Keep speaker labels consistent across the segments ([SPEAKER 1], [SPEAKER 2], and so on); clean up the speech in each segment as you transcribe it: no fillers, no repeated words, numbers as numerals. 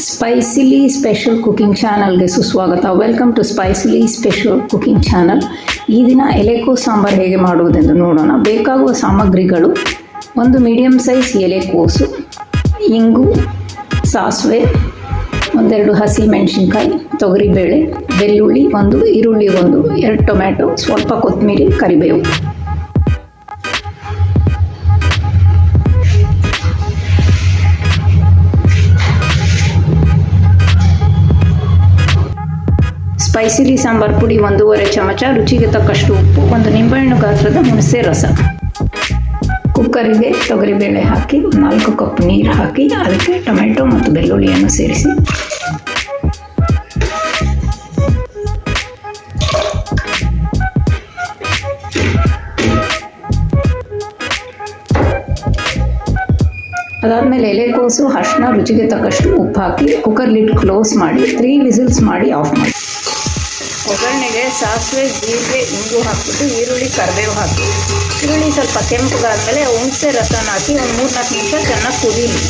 [SPEAKER 1] ಸ್ಪೈಸಿಲಿ special cooking ಚಾನಲ್ಗೆ ಸುಸ್ವಾಗತ. Welcome to spicily special cooking channel. ಈ ದಿನ ಎಲೆಕೋಸು ಸಾಂಬಾರು ಹೇಗೆ ಮಾಡುವುದೆಂದು ನೋಡೋಣ. ಬೇಕಾಗುವ ಸಾಮಗ್ರಿಗಳು: ಒಂದು ಮೀಡಿಯಮ್ ಸೈಜ್ ಎಲೆಕೋಸು, ಇಂಗು, ಸಾಸಿವೆ, ಒಂದೆರಡು ಹಸಿ ಮೆಣಸಿನ್ಕಾಯಿ, ತೊಗರಿಬೇಳೆ, ಬೆಳ್ಳುಳ್ಳಿ ಒಂದು, ಈರುಳ್ಳಿ ಒಂದು, 2 ಟೊಮ್ಯಾಟೊ, ಸ್ವಲ್ಪ ಕೊತ್ತಂಬರಿ, ಕರಿಬೇವು. ಸ್ಪೈಸಿಲಿ ಸಾಂಬಾರು ಪುಡಿ 1.5 ಚಮಚ, ರುಚಿಗೆ ತಕ್ಕಷ್ಟು ಉಪ್ಪು, ಒಂದು ನಿಂಬೆಹಣ್ಣು ಗಾತ್ರದ ಹುಣಸೆ ರಸ. ಕುಕ್ಕರಿಗೆ ತೊಗರಿಬೇಳೆ ಹಾಕಿ 4 ಕಪ್ ನೀರು ಹಾಕಿ ಅದಕ್ಕೆ ಟೊಮೆಟೊ ಮತ್ತು ಬೆಳ್ಳುಳ್ಳಿಯನ್ನು ಸೇರಿಸಿ ಅದಾದಮೇಲೆ ಎಲೆಕೋಸು, ಅರಿಶಿನ, ರುಚಿಗೆ ತಕ್ಕಷ್ಟು ಉಪ್ಪು ಹಾಕಿ ಕುಕ್ಕರ್ ಲಿಡ್ ಕ್ಲೋಸ್ ಮಾಡಿ 3 ವಿಸಿಲ್ಸ್ ಮಾಡಿ ಆಫ್ ಮಾಡಿ. ಒಗ್ಗರಣೆಗೆ ಸಾಸಿವೆ, ಜೀರಿಗೆ, ಇಂಗು ಹಾಕಿಬಿಟ್ಟು ಈರುಳ್ಳಿ, ಕರಿಬೇವು ಹಾಕಿ ಈರುಳ್ಳಿ ಸ್ವಲ್ಪ ಕೆಂಪಗಾದ್ಮೇಲೆ ಹುಣಸೆ ರಸನ ಹಾಕಿ ಒಂದು 3-4 ನಿಮಿಷ ಚೆನ್ನಾಗಿ ಕುದೀಲಿ.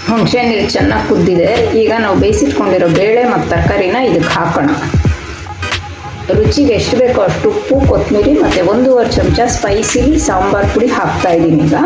[SPEAKER 1] ಹುಣಸೆ ನೀರು ಚೆನ್ನಾಗಿ ಕುದ್ದಿದೆ. ಈಗ ನಾವು ಬೇಯಿಸಿಟ್ಕೊಂಡಿರೋ ಬೇಳೆ ಮತ್ತು ತರಕಾರಿನ ಇದಕ್ಕೆ ಹಾಕೋಣ. ರುಚಿಗೆ ಎಷ್ಟು ಬೇಕೋ ಅಷ್ಟು ಉಪ್ಪು, ಕೊತ್ತಂಬರಿ ಮತ್ತು 1.5 ಚಮಚ ಸ್ಪೈಸಿಲಿ ಸಾಂಬಾರು ಪುಡಿ ಹಾಕ್ತಾ ಇದ್ದೀನಿ. ಈಗ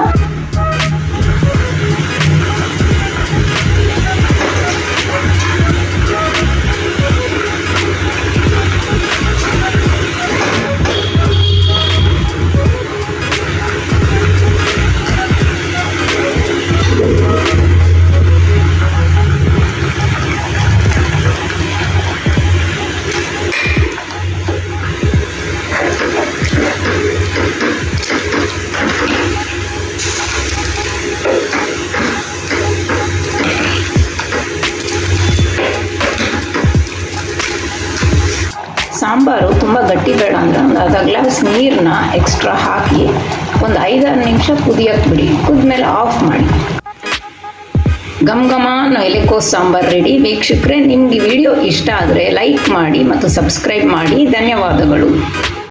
[SPEAKER 1] ಸಾಂಬಾರು ತುಂಬ ಗಟ್ಟಿ ಬೇಡ ಅಂದರೆ ಒಂದು ಅರ್ಧ ಗ್ಲಾಸ್ ನೀರನ್ನ ಎಕ್ಸ್ಟ್ರಾ ಹಾಕಿ ಒಂದು 5-6 ನಿಮಿಷ ಕುದಿಯೋಕ್ಕೆ ಬಿಡಿ. ಕುದ್ಮೇಲೆ ಆಫ್ ಮಾಡಿ. ಘಮ ಎಲೆಕೋಸು ಸಾಂಬಾರು ರೆಡಿ. ವೀಕ್ಷಕರೇ, ನಿಮಗೆ ವಿಡಿಯೋ ಇಷ್ಟ ಆದರೆ ಲೈಕ್ ಮಾಡಿ ಮತ್ತು ಸಬ್ಸ್ಕ್ರೈಬ್ ಮಾಡಿ. ಧನ್ಯವಾದಗಳು.